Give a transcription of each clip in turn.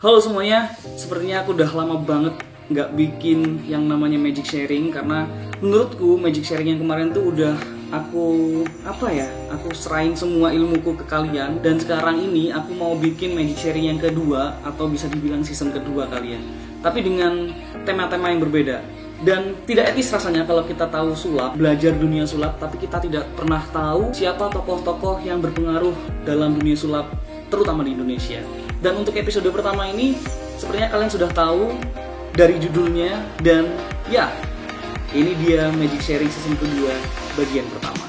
Halo semuanya, sepertinya aku udah lama banget nggak bikin yang namanya magic sharing. Karena menurutku magic sharing yang kemarin tuh udah aku serahin semua ilmuku ke kalian. Dan sekarang ini aku mau bikin magic sharing yang kedua, atau bisa dibilang season kedua kalian, tapi dengan tema-tema yang berbeda. Dan tidak etis rasanya kalau kita tahu sulap, belajar dunia sulap, tapi kita tidak pernah tahu siapa tokoh-tokoh yang berpengaruh dalam dunia sulap, terutama di Indonesia. Dan untuk episode pertama ini, sepertinya kalian sudah tahu dari judulnya. Dan ya, ini dia Magic Sharing season kedua, bagian pertama.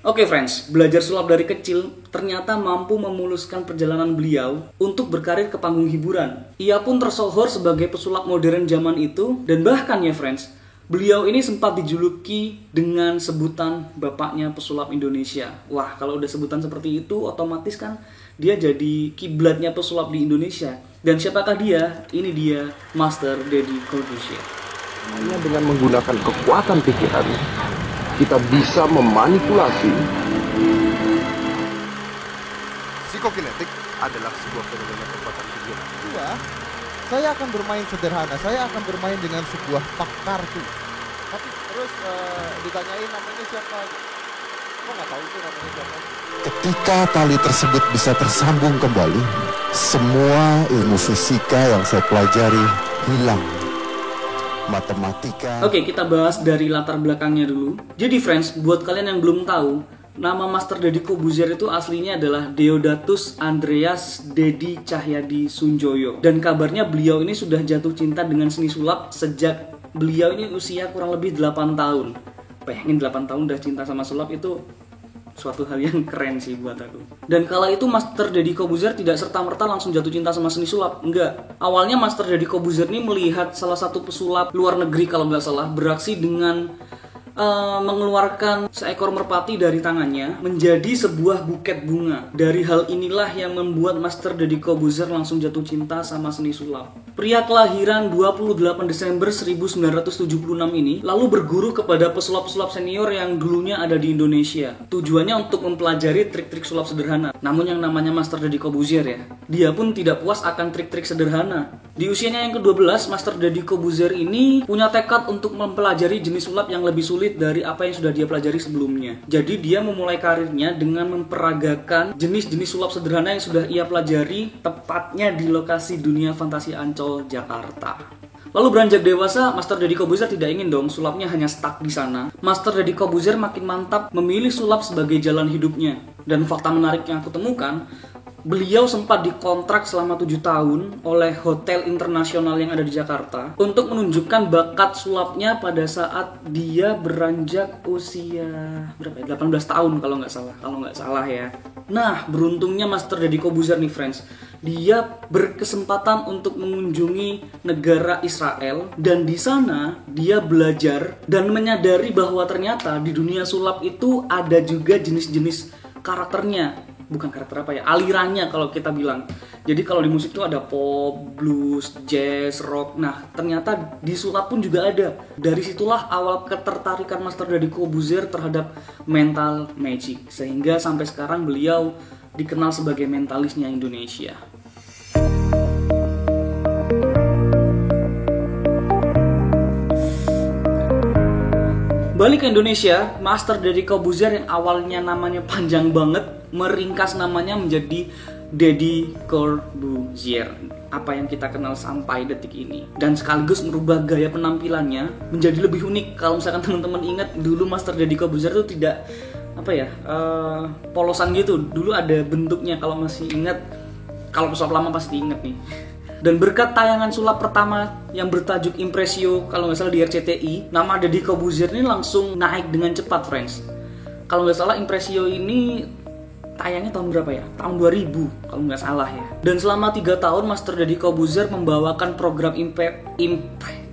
Oke friends, belajar sulap dari kecil ternyata mampu memuluskan perjalanan beliau untuk berkarir ke panggung hiburan. Ia pun tersohor sebagai pesulap modern zaman itu, dan bahkan ya friends, beliau ini sempat dijuluki dengan sebutan bapaknya pesulap Indonesia. Wah, kalau udah sebutan seperti itu, otomatis kan dia jadi kiblatnya pesulap di Indonesia. Dan siapakah dia? Ini dia, Master Deddy Corbuzier. Hanya dengan menggunakan kekuatan pikiran, kita bisa memanipulasi. Psikokinetik adalah sebuah fenomena kekuatan pikiran. Kedua, saya akan bermain sederhana. Saya akan bermain dengan sebuah pak kartu. Tapi terus ditanyain namanya siapa? Kok nggak tahu tuh namanya siapa? Ketika tali tersebut bisa tersambung kembali, semua ilmu fisika yang saya pelajari hilang. Matematika. Oke, kita bahas dari latar belakangnya dulu. Jadi friends, buat kalian yang belum tahu, nama Master Deddy Corbuzier itu aslinya adalah Deodatus Andreas Deddy Cahyadi Sunjoyo. Dan kabarnya beliau ini sudah jatuh cinta dengan seni sulap sejak beliau ini usia kurang lebih 8 tahun. Bayangin 8 tahun udah cinta sama sulap, itu suatu hal yang keren sih buat aku. Dan kala itu Master Deddy Corbuzier tidak serta-merta langsung jatuh cinta sama seni sulap, enggak. Awalnya Master Deddy Corbuzier ini melihat salah satu pesulap luar negeri kalau nggak salah beraksi dengan mengeluarkan seekor merpati dari tangannya menjadi sebuah buket bunga. Dari hal inilah yang membuat Master Deddy Corbuzier langsung jatuh cinta sama seni sulap. Pria kelahiran 28 Desember 1976 ini lalu berguru kepada pesulap-pesulap senior yang dulunya ada di Indonesia. Tujuannya untuk mempelajari trik-trik sulap sederhana. Namun yang namanya Master Deddy Corbuzier ya, dia pun tidak puas akan trik-trik sederhana. Di usianya yang ke-12, Master Deddy Corbuzier ini punya tekad untuk mempelajari jenis sulap yang lebih sulit dari apa yang sudah dia pelajari sebelumnya. Jadi dia memulai karirnya dengan memperagakan jenis-jenis sulap sederhana yang sudah ia pelajari, tepatnya di lokasi Dunia Fantasi Ancol, Jakarta. Lalu beranjak dewasa, Master Deddy Corbuzier tidak ingin dong sulapnya hanya stuck di sana. Master Deddy Corbuzier makin mantap memilih sulap sebagai jalan hidupnya. Dan fakta menarik yang aku temukan, beliau sempat dikontrak selama 7 tahun oleh hotel internasional yang ada di Jakarta untuk menunjukkan bakat sulapnya pada saat dia beranjak usia 18 tahun kalau nggak salah ya. Nah, beruntungnya Master Deddy Corbuzier nih friends, dia berkesempatan untuk mengunjungi negara Israel, dan di sana dia belajar dan menyadari bahwa ternyata di dunia sulap itu ada juga jenis-jenis karakternya. Bukan karakter alirannya kalau kita bilang. Jadi kalau di musik itu ada pop, blues, jazz, rock. Nah, ternyata di sulap pun juga ada. Dari situlah awal ketertarikan Master Deddy Corbuzier terhadap mental magic, sehingga sampai sekarang beliau dikenal sebagai mentalisnya Indonesia. Balik ke Indonesia, Master Deddy Corbuzier yang awalnya namanya panjang banget, meringkas namanya menjadi Deddy Corbuzier, apa yang kita kenal sampai detik ini. Dan sekaligus merubah gaya penampilannya menjadi lebih unik. Kalau misalkan teman-teman ingat, dulu Master Deddy Corbuzier itu tidak polosan gitu. Dulu ada bentuknya, kalau masih ingat. Kalau pesulap lama pasti ingat nih. Dan berkat tayangan sulap pertama yang bertajuk Impresio, kalau nggak salah di RCTI, nama Deddy Corbuzier ini langsung naik dengan cepat, friends. Kalau nggak salah Impresio ini tayangnya tahun berapa ya? Tahun 2000 kalau nggak salah ya. Dan selama 3 tahun Master Deddy Corbuzier membawakan program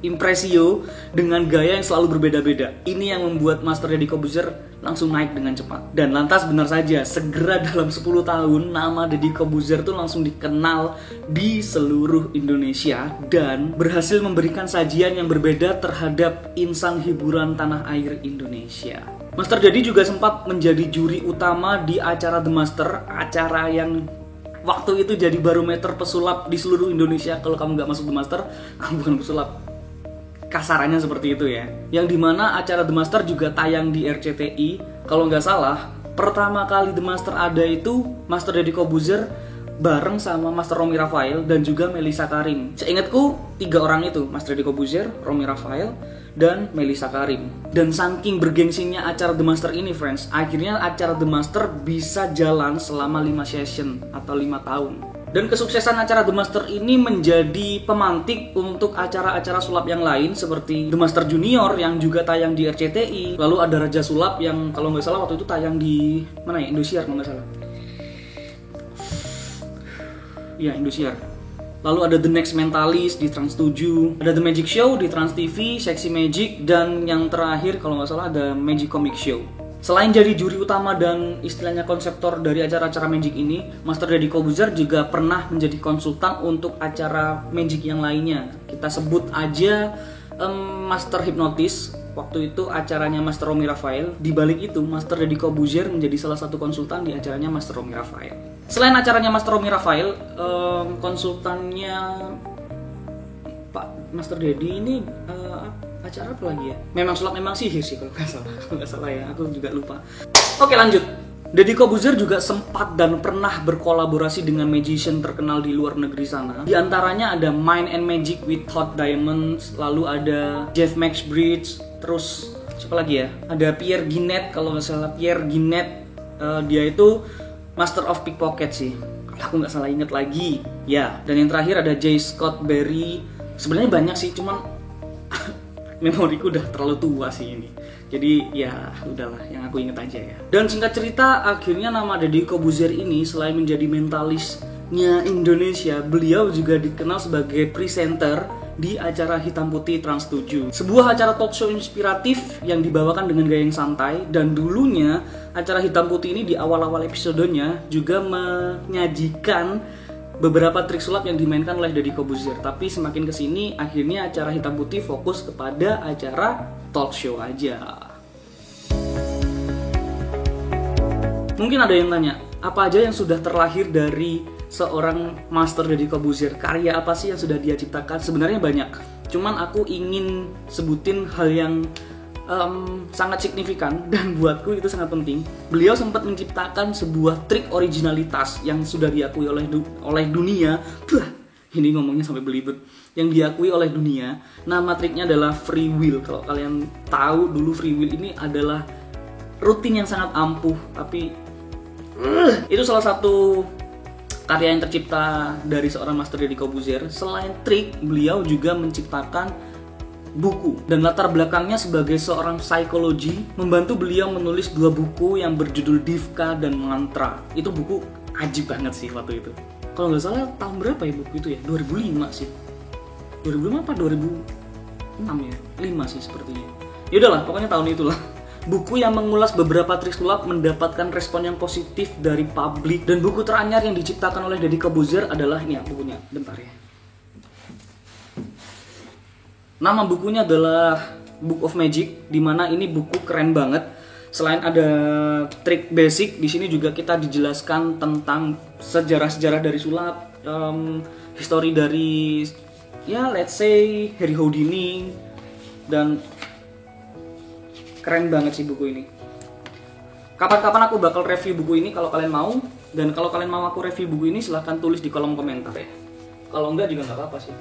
Impresio dengan gaya yang selalu berbeda-beda. Ini yang membuat Master Deddy Corbuzier langsung naik dengan cepat. Dan lantas benar saja, segera dalam 10 tahun nama Deddy Corbuzier itu langsung dikenal di seluruh Indonesia dan berhasil memberikan sajian yang berbeda terhadap insan hiburan tanah air Indonesia. Master Deddy juga sempat menjadi juri utama di acara The Master, acara yang waktu itu jadi barometer pesulap di seluruh Indonesia. Kalau kamu nggak masuk The Master, kamu bukan pesulap. Kasarannya seperti itu ya. Yang dimana acara The Master juga tayang di RCTI. Kalau nggak salah, pertama kali The Master ada itu Master Deddy Corbuzier bareng sama Master Romy Rafael dan juga Mellisa Karim. Seingatku 3 orang itu, Master Deddy Corbuzier, Romy Rafael, dan Mellisa Karim. Dan saking bergengsinya acara The Master ini, friends, akhirnya acara The Master bisa jalan selama 5 session atau 5 tahun. Dan kesuksesan acara The Master ini menjadi pemantik untuk acara-acara sulap yang lain seperti The Master Junior yang juga tayang di RCTI. Lalu ada Raja Sulap yang kalau nggak salah waktu itu tayang di mana ya? Indosiar kalau nggak salah. Iya, Indosiar. Lalu ada The Next Mentalist di Trans 7, ada The Magic Show di Trans TV, Sexy Magic, dan yang terakhir kalau nggak salah ada Magic Comic Show. Selain jadi juri utama dan istilahnya konseptor dari acara-acara Magic ini, Master Deddy Corbuzier juga pernah menjadi konsultan untuk acara Magic yang lainnya. Kita sebut aja Master Hypnotis. Waktu itu acaranya Master Romy Rafael. Di balik itu, Master Deddy Corbuzier menjadi salah satu konsultan di acaranya Master Romy Rafael. Selain acaranya Master Romy Rafael, konsultannya Pak Master Deddy ini acara apa lagi ya? Memang sulap, memang sihir sih kalau nggak salah ya, aku juga lupa. Oke, lanjut. Deddy Corbuzier juga sempat dan pernah berkolaborasi dengan magician terkenal di luar negeri sana. Di antaranya ada Mind and Magic with Hot Diamonds, lalu ada Jeff Max Bridge, terus siapa lagi ya? Ada Pierre Guinet, kalau nggak salah Pierre Guinet, dia itu Master of Pickpocket sih, kalau aku nggak salah inget lagi. Ya, dan yang terakhir ada J. Scott Berry. Sebenarnya banyak sih, cuman memoriku udah terlalu tua sih ini. Jadi ya udahlah, yang aku inget aja ya. Dan singkat cerita, akhirnya nama Deddy Corbuzier ini selain menjadi mentalisnya Indonesia, beliau juga dikenal sebagai presenter di acara Hitam Putih Trans 7. Sebuah acara talk show inspiratif yang dibawakan dengan gaya yang santai. Dan dulunya acara Hitam Putih ini di awal-awal episodenya juga menyajikan beberapa trik sulap yang dimainkan oleh Deddy Corbuzier. Tapi semakin kesini, akhirnya acara Hitam Putih fokus kepada acara talk show aja. Mungkin ada yang tanya, apa aja yang sudah terlahir dari seorang Master Deddy Corbuzier? Karya apa sih yang sudah dia ciptakan? Sebenarnya banyak. Cuman aku ingin sebutin hal yang sangat signifikan dan buatku itu sangat penting. Beliau sempat menciptakan sebuah trik originalitas yang sudah diakui oleh dunia. Ini ngomongnya sampai belibet. Yang diakui oleh dunia. Nama triknya adalah free will. Kalau kalian tahu dulu, free will ini adalah rutin yang sangat ampuh, tapi itu salah satu karya yang tercipta dari seorang Master Deddy Corbuzier. Selain trik, beliau juga menciptakan buku, dan latar belakangnya sebagai seorang psikologi membantu beliau menulis 2 buku yang berjudul Divka dan Mantra. Itu buku ajib banget sih waktu itu. Kalau nggak salah tahun berapa ya buku itu ya? 2005 sih. 2005 apa 2006 ya? 5 sih sepertinya. Ya udahlah, pokoknya tahun itulah. Buku yang mengulas beberapa trik sulap mendapatkan respon yang positif dari publik. Dan buku teranyar yang diciptakan oleh Deddy Corbuzier adalah ini ya bukunya. Bentar ya. Nama bukunya adalah Book of Magic, dimana ini buku keren banget. Selain ada trik basic, di sini juga kita dijelaskan tentang sejarah-sejarah dari sulap, history dari ya let's say Harry Houdini, dan keren banget sih buku ini. Kapan-kapan aku bakal review buku ini kalau kalian mau, dan kalau kalian mau aku review buku ini silahkan tulis di kolom komentar ya. Kalau enggak juga nggak apa-apa sih.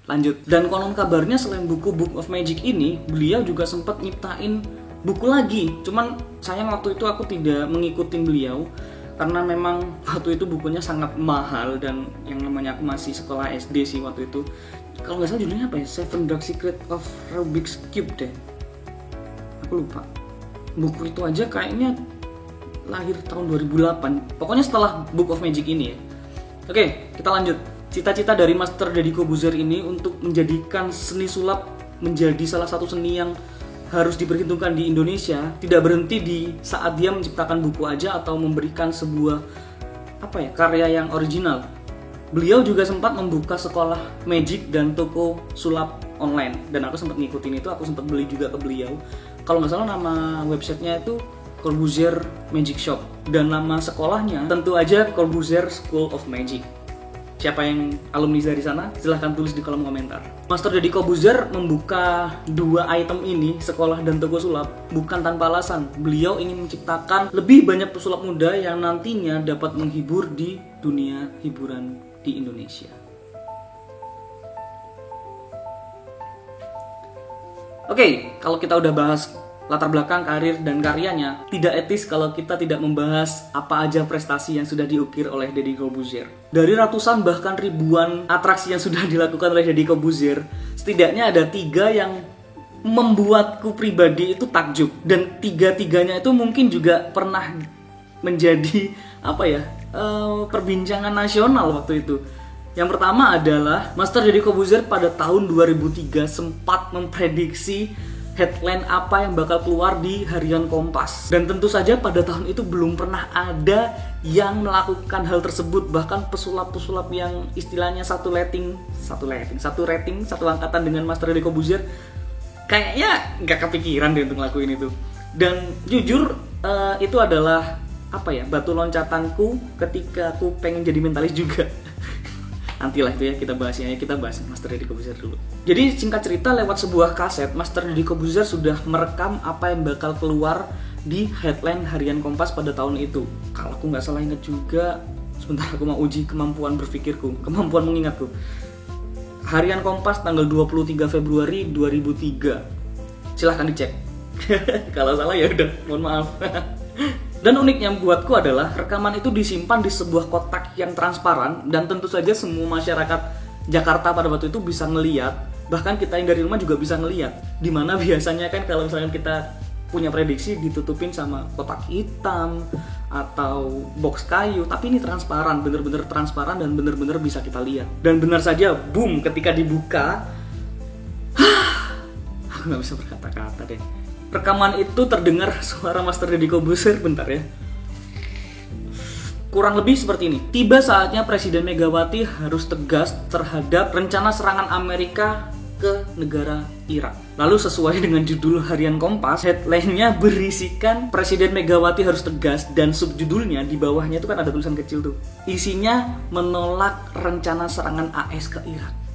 Lanjut, dan konon kabarnya selain buku Book of Magic ini, beliau juga sempat nyiptain buku lagi. Cuman sayang waktu itu aku tidak mengikuti beliau karena memang waktu itu bukunya sangat mahal, dan yang namanya aku masih sekolah SD sih waktu itu. kalau nggak salah judulnya apa ya, Seven Dark Secret of Rubik's Cube deh, aku lupa. Buku itu aja kayaknya lahir tahun 2008, pokoknya setelah Book of Magic ini ya. Oke, kita lanjut. Cita-cita dari Master Deddy Corbuzier ini untuk menjadikan seni sulap menjadi salah satu seni yang harus diperhitungkan di Indonesia tidak berhenti di saat dia menciptakan buku aja atau memberikan sebuah karya yang original. Beliau juga sempat membuka sekolah magic dan toko sulap online, dan aku sempat ngikutin itu, aku sempat beli juga ke beliau. Kalau nggak salah nama websitenya itu Corbuzier Magic Shop, dan nama sekolahnya tentu aja Corbuzier School of Magic. Siapa yang alumni dari sana? Silahkan tulis di kolom komentar. Master Deddy Corbuzier membuka 2 item ini, sekolah dan toko sulap, bukan tanpa alasan. Beliau ingin menciptakan lebih banyak pesulap muda yang nantinya dapat menghibur di dunia hiburan di Indonesia. Oke, kalau kita udah bahas latar belakang, karir, dan karyanya, tidak etis kalau kita tidak membahas apa aja prestasi yang sudah diukir oleh Deddy Corbuzier. Dari ratusan bahkan ribuan atraksi yang sudah dilakukan oleh Deddy Corbuzier, setidaknya ada 3 yang membuatku pribadi itu takjub, dan 3-tiganya itu mungkin juga pernah menjadi perbincangan nasional waktu itu. Yang pertama adalah Master Deddy Corbuzier pada tahun 2003 sempat memprediksi headline apa yang bakal keluar di Harian Kompas, dan tentu saja pada tahun itu belum pernah ada yang melakukan hal tersebut. Bahkan pesulap-pesulap yang istilahnya satu rating, satu angkatan dengan Master Deddy Corbuzier kayaknya nggak kepikiran deh untuk ngelakuin itu. Dan jujur itu adalah batu loncatanku ketika aku pengen jadi mentalis juga. Nantilah itu ya, kita bahas Master Deddy Corbuzier dulu. Jadi singkat cerita, lewat sebuah kaset, Master Deddy Corbuzier sudah merekam apa yang bakal keluar di headline Harian Kompas pada tahun itu. Kalau aku nggak salah ingat juga, sebentar aku mau uji kemampuan berpikirku, kemampuan mengingatku. Harian Kompas tanggal 23 Februari 2003. Silahkan dicek. Kalau salah ya udah, mohon maaf. Dan uniknya buatku adalah rekaman itu disimpan di sebuah kotak yang transparan, dan tentu saja semua masyarakat Jakarta pada waktu itu bisa ngeliat, bahkan kita yang dari rumah juga bisa ngeliat. Dimana biasanya kan kalau misalnya kita punya prediksi ditutupin sama kotak hitam atau box kayu, tapi ini transparan, bener-bener transparan dan bener-bener bisa kita lihat. Dan benar saja, boom, ketika dibuka, aku nggak bisa berkata-kata deh. Rekaman itu terdengar suara Master Deddy Corbuzier, bentar ya. Kurang lebih seperti ini. Tiba saatnya Presiden Megawati harus tegas terhadap rencana serangan Amerika ke negara Irak. Lalu sesuai dengan judul Harian Kompas, headline-nya berisikan Presiden Megawati harus tegas, dan subjudulnya di bawahnya itu kan ada tulisan kecil tuh. Isinya menolak rencana serangan AS ke Irak.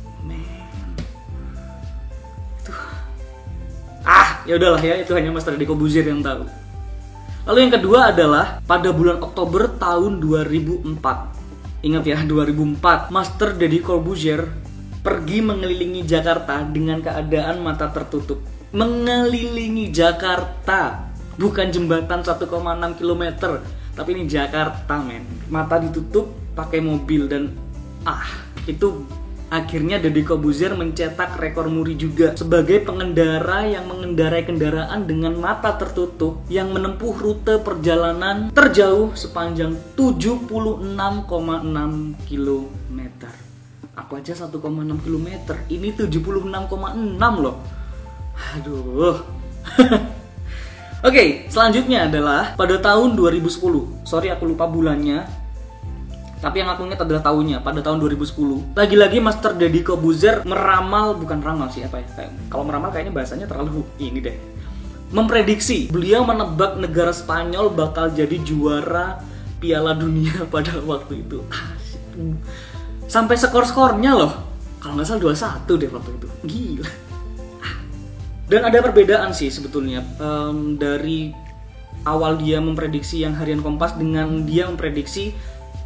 Ya udahlah ya, itu hanya Master Deddy Corbuzier yang tahu. Lalu yang kedua adalah pada bulan Oktober tahun 2004. Ingat ya, 2004, Master Deddy Corbuzier pergi mengelilingi Jakarta dengan keadaan mata tertutup. Mengelilingi Jakarta, bukan jembatan 1,6 km, tapi ini Jakarta, men. Mata ditutup pakai mobil, dan itu akhirnya Deddy Corbuzier mencetak rekor muri juga sebagai pengendara yang mengendarai kendaraan dengan mata tertutup yang menempuh rute perjalanan terjauh sepanjang 76,6 km. Aku aja 1,6 km, ini 76,6 loh. Aduh. Oke, selanjutnya adalah pada tahun 2010. Sorry aku lupa bulannya, tapi yang aku ingat adalah tahunnya, pada tahun 2010. Lagi-lagi Master Deddy Corbuzier kalau meramal kayaknya bahasanya terlalu ini deh. Memprediksi, beliau menebak negara Spanyol bakal jadi juara Piala Dunia pada waktu itu. Sampai skor-skornya loh. Kalau nggak salah 2-1 deh waktu itu. Gila. Dan ada perbedaan sih sebetulnya dari awal dia memprediksi yang Harian Kompas dengan dia memprediksi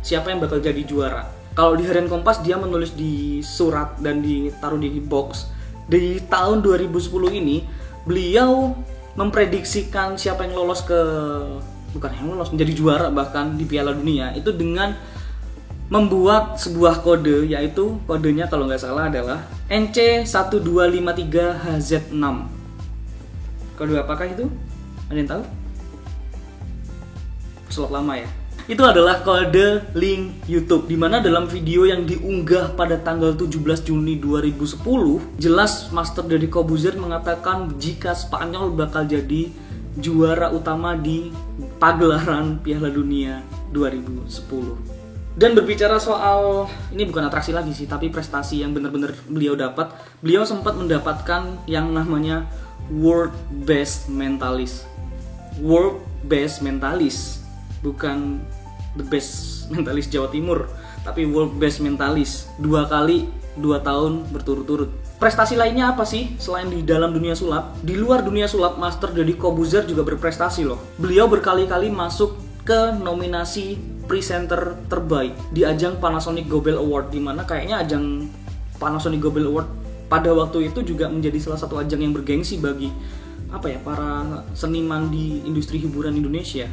siapa yang bakal jadi juara. Kalau di Harian Kompas dia menulis di surat dan ditaruh di box. Di tahun 2010 ini beliau memprediksikan siapa yang lolos menjadi juara bahkan di Piala Dunia itu dengan membuat sebuah kode, yaitu kodenya kalau nggak salah adalah NC1253HZ6. Kode apakah itu? Ada yang tahu? Slot lama ya. Itu adalah kode link YouTube, dimana dalam video yang diunggah pada tanggal 17 Juni 2010 jelas Master Deddy Corbuzier mengatakan jika Spanyol bakal jadi juara utama di pagelaran Piala Dunia 2010. Dan berbicara soal, ini bukan atraksi lagi sih, tapi prestasi yang benar-benar beliau dapat. Beliau sempat mendapatkan yang namanya World Best Mentalist. World Best Mentalist, bukan The Best Mentalist Jawa Timur, tapi World Best Mentalist 2 kali 2 tahun berturut-turut. Prestasi lainnya apa sih selain di dalam dunia sulap? Di luar dunia sulap, Master Deddy Corbuzier juga berprestasi loh. Beliau berkali-kali masuk ke nominasi presenter terbaik di ajang Panasonic Gobel Award, dimana kayaknya ajang Panasonic Gobel Award pada waktu itu juga menjadi salah satu ajang yang bergengsi bagi para seniman di industri hiburan Indonesia.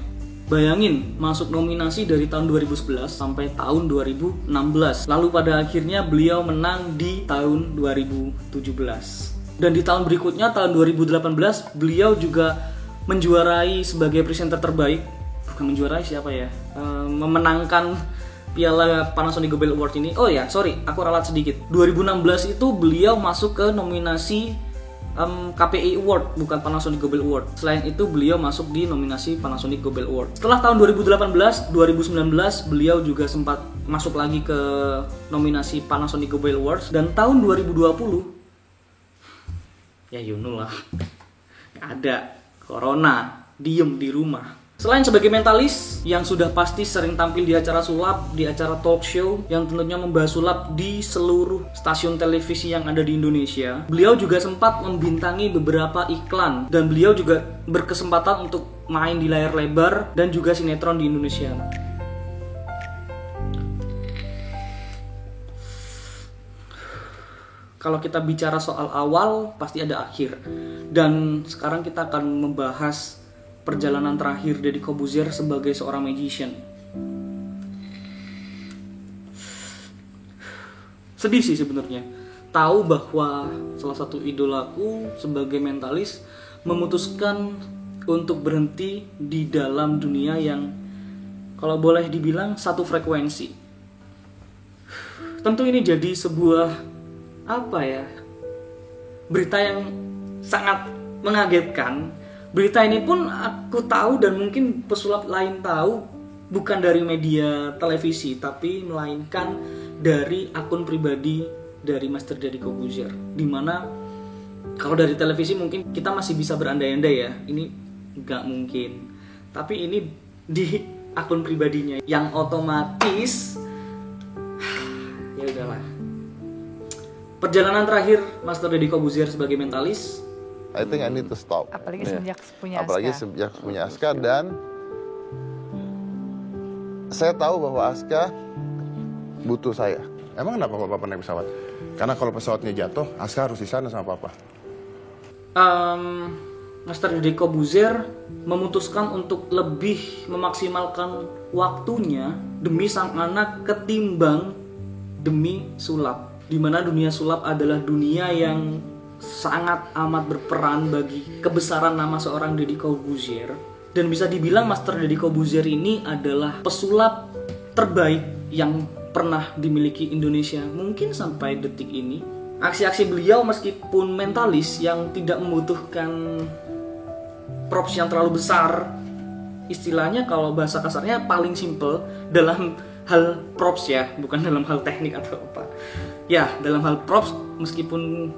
Bayangin, masuk nominasi dari tahun 2011 sampai tahun 2016. Lalu pada akhirnya beliau menang di tahun 2017. Dan di tahun berikutnya, tahun 2018, beliau juga menjuarai sebagai presenter terbaik. Bukan menjuarai siapa ya? Memenangkan Piala Panasonic Gobel Award ini. Oh ya, sorry, aku ralat sedikit. 2016 itu beliau masuk ke nominasi KPI Award, bukan Panasonic Gobel Award. Selain itu beliau masuk di nominasi Panasonic Gobel Award. Setelah tahun 2018, 2019 beliau juga sempat masuk lagi ke nominasi Panasonic Gobel Awards. Dan tahun 2020 ya you know lah, ada corona, diem di rumah. Selain sebagai mentalis yang sudah pasti sering tampil di acara sulap, di acara talk show yang tentunya membahas sulap di seluruh stasiun televisi yang ada di Indonesia, beliau juga sempat membintangi beberapa iklan dan beliau juga berkesempatan untuk main di layar lebar dan juga sinetron di Indonesia. Kalau kita bicara soal awal, pasti ada akhir. Dan sekarang kita akan membahas perjalanan terakhir Deddy Corbuzier sebagai seorang magician. Sedih sih sebenarnya tahu bahwa salah satu idolaku sebagai mentalis memutuskan untuk berhenti di dalam dunia yang kalau boleh dibilang satu frekuensi. Tentu ini jadi sebuah berita yang sangat mengagetkan. Berita ini pun aku tahu dan mungkin pesulap lain tahu bukan dari media televisi, tapi melainkan dari akun pribadi dari Master Deddy Corbuzier. Dimana kalau dari televisi mungkin kita masih bisa berandai-andai ya, ini nggak mungkin. Tapi ini di akun pribadinya yang otomatis ya udahlah. Perjalanan terakhir Master Deddy Corbuzier sebagai mentalis, I think I need to stop. Apalagi sejak punya Aska. Apalagi sejak punya Aska, dan saya tahu bahwa Aska butuh saya. Emang kenapa Papa naik pesawat? Karena kalau pesawatnya jatuh, Aska harus di sana sama Papa. Master Deddy Corbuzier memutuskan untuk lebih memaksimalkan waktunya demi sang anak ketimbang demi sulap. Dimana dunia sulap adalah dunia yang sangat amat berperan bagi kebesaran nama seorang Deddy Corbuzier. Dan bisa dibilang Master Deddy Corbuzier ini adalah pesulap terbaik yang pernah dimiliki Indonesia mungkin sampai detik ini. Aksi-aksi beliau meskipun mentalis yang tidak membutuhkan props yang terlalu besar, istilahnya kalau bahasa kasarnya paling simple dalam hal props ya, bukan dalam hal teknik atau apa. Ya, dalam hal props meskipun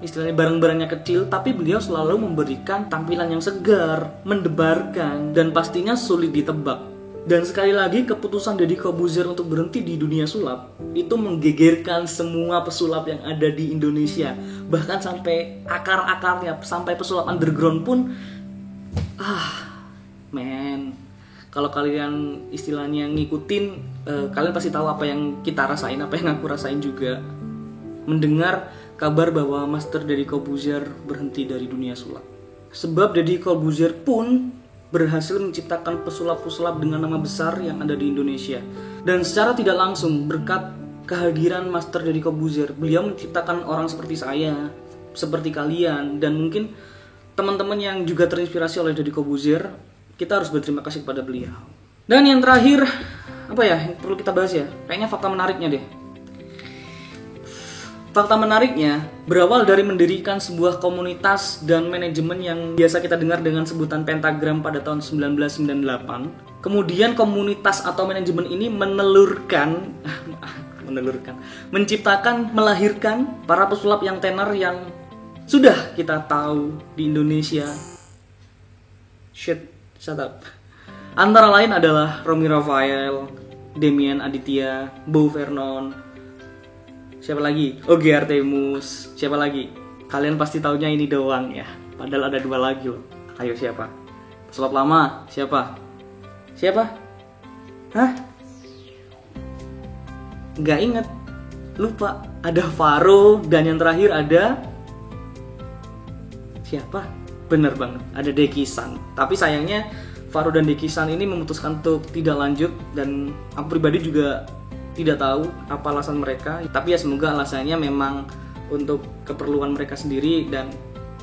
istilahnya barang-barangnya kecil, tapi beliau selalu memberikan tampilan yang segar, mendebarkan, dan pastinya sulit ditebak. Dan sekali lagi, keputusan Deddy Corbuzier untuk berhenti di dunia sulap itu menggegerkan semua pesulap yang ada di Indonesia, bahkan sampai akar-akarnya, sampai pesulap underground pun kalau kalian istilahnya ngikutin, kalian pasti tahu apa yang kita rasain, apa yang aku rasain juga mendengar kabar bahwa Master Deddy Corbuzier berhenti dari dunia sulap. Sebab Deddy Corbuzier pun berhasil menciptakan pesulap-pesulap dengan nama besar yang ada di Indonesia. Dan secara tidak langsung berkat kehadiran Master Deddy Corbuzier, beliau menciptakan orang seperti saya, seperti kalian, dan mungkin teman-teman yang juga terinspirasi oleh Deddy Corbuzier. Kita harus berterima kasih kepada beliau. Dan yang terakhir, apa ya yang perlu kita bahas ya? Kayaknya fakta menariknya deh. Fakta menariknya berawal dari mendirikan sebuah komunitas dan manajemen yang biasa kita dengar dengan sebutan Pentagram pada tahun 1998. Kemudian komunitas atau manajemen ini menciptakan, melahirkan para pesulap yang tenar yang sudah kita tahu di Indonesia. Shut up. Antara lain adalah Romy Rafael, Demian Aditya, Bo Vernon, siapa lagi? Ogi Artemus, siapa lagi? Kalian pasti taunya ini doang ya. Padahal ada 2 lagi loh. Ayo siapa? Pesulap lama, siapa? Hah? Nggak inget, lupa. Ada Faro dan yang terakhir ada siapa? Bener banget, ada Dekisan. Tapi sayangnya Faro dan Dekisan ini memutuskan untuk tidak lanjut, dan aku pribadi juga tidak tahu apa alasan mereka. Tapi ya semoga alasannya memang untuk keperluan mereka sendiri dan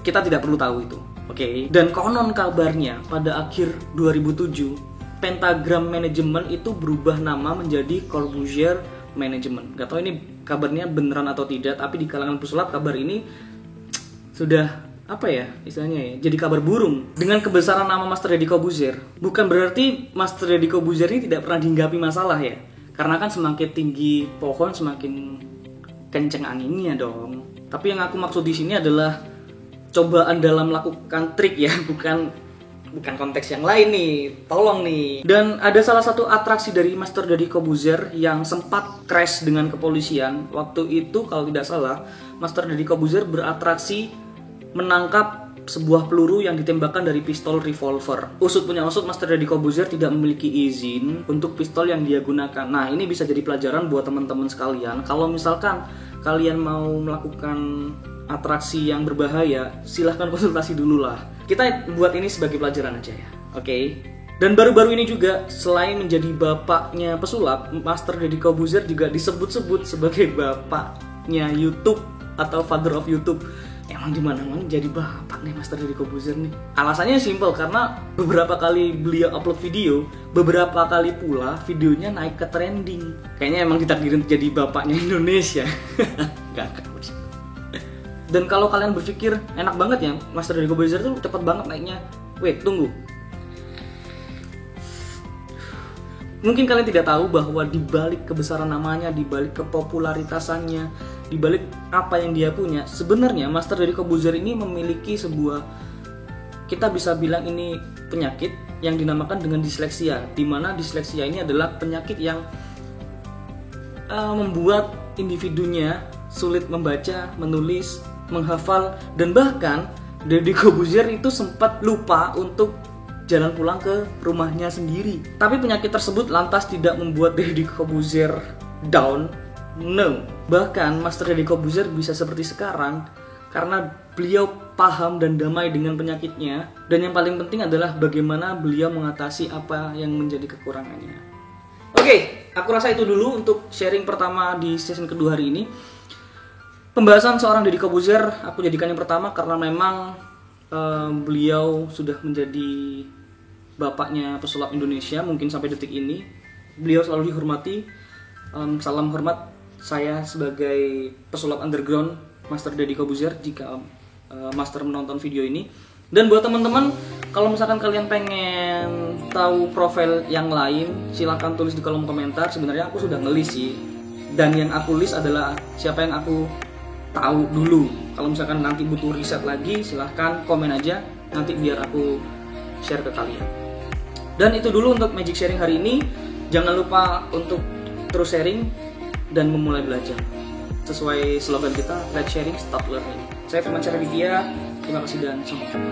kita tidak perlu tahu itu. Oke. Dan konon kabarnya pada akhir 2007 Pentagram Management itu berubah nama menjadi Corbuzier Management. Gak tahu ini kabarnya beneran atau tidak, tapi di kalangan pesulap kabar ini sudah apa ya istilahnya ya, jadi kabar burung. Dengan kebesaran nama Master Deddy Corbuzier, bukan berarti Master Deddy Corbuzier ini tidak pernah dihinggapi masalah ya. Karena kan semakin tinggi pohon semakin kenceng anginnya dong. Tapi yang aku maksud di sini adalah cobaan dalam melakukan trik ya, bukan konteks yang lain nih, tolong nih. Dan ada salah satu atraksi dari Master Deddy Corbuzier yang sempat crash dengan kepolisian. Waktu itu kalau tidak salah, Master Deddy Corbuzier beratraksi menangkap sebuah peluru yang ditembakkan dari pistol revolver. Usut punya usut, Master Deddy Corbuzier tidak memiliki izin untuk pistol yang dia gunakan. Nah, ini bisa jadi pelajaran buat teman-teman sekalian. Kalau misalkan kalian mau melakukan atraksi yang berbahaya, silahkan konsultasi dulu lah. Kita buat ini sebagai pelajaran aja ya, oke? Dan baru-baru ini juga, selain menjadi bapaknya pesulap, Master Deddy Corbuzier juga disebut-sebut sebagai bapaknya YouTube atau Father of YouTube. Emang dimana-mana jadi bapak nih Master Deddy Corbuzier nih. Alasannya simple, karena beberapa kali beliau upload video, beberapa kali pula videonya naik ke trending. Kayaknya emang ditakdirin jadi bapaknya Indonesia. Gak. Dan kalau kalian berpikir enak banget ya, Master Deddy Corbuzier tuh cepet banget naiknya. Wait, tunggu. Mungkin kalian tidak tahu bahwa di balik kebesaran namanya, di balik kepopularitasannya, di balik apa yang dia punya, sebenarnya Master Deddy Corbuzier ini memiliki sebuah, kita bisa bilang ini penyakit yang dinamakan dengan disleksia. Di mana disleksia ini adalah penyakit yang membuat individunya sulit membaca, menulis, menghafal, dan bahkan Deddy Corbuzier itu sempat lupa untuk jalan pulang ke rumahnya sendiri. Tapi penyakit tersebut lantas tidak membuat Deddy Corbuzier down. No. Bahkan Master Deddy Corbuzier bisa seperti sekarang karena beliau paham dan damai dengan penyakitnya. Dan yang paling penting adalah bagaimana beliau mengatasi apa yang menjadi kekurangannya. Oke, aku rasa itu dulu untuk sharing pertama di season kedua hari ini. Pembahasan seorang Deddy Corbuzier aku jadikan yang pertama karena memang beliau sudah menjadi bapaknya pesulap Indonesia mungkin sampai detik ini. Beliau selalu dihormati. Salam hormat saya sebagai pesulap underground Master Deddy Corbuzier jika Master menonton video ini. Dan buat teman-teman, kalau misalkan kalian pengen tahu profil yang lain, silahkan tulis di kolom komentar. Sebenarnya aku sudah ngelis sih, dan yang aku list adalah siapa yang aku tahu dulu. Kalau misalkan nanti butuh riset lagi, silahkan komen aja, nanti biar aku share ke kalian. Dan itu dulu untuk Magic Sharing hari ini. Jangan lupa untuk terus sharing dan memulai belajar. Sesuai slogan kita, let's sharing, stop learning. Saya Firman Syarabidya, terima kasih dan sampai jumpa.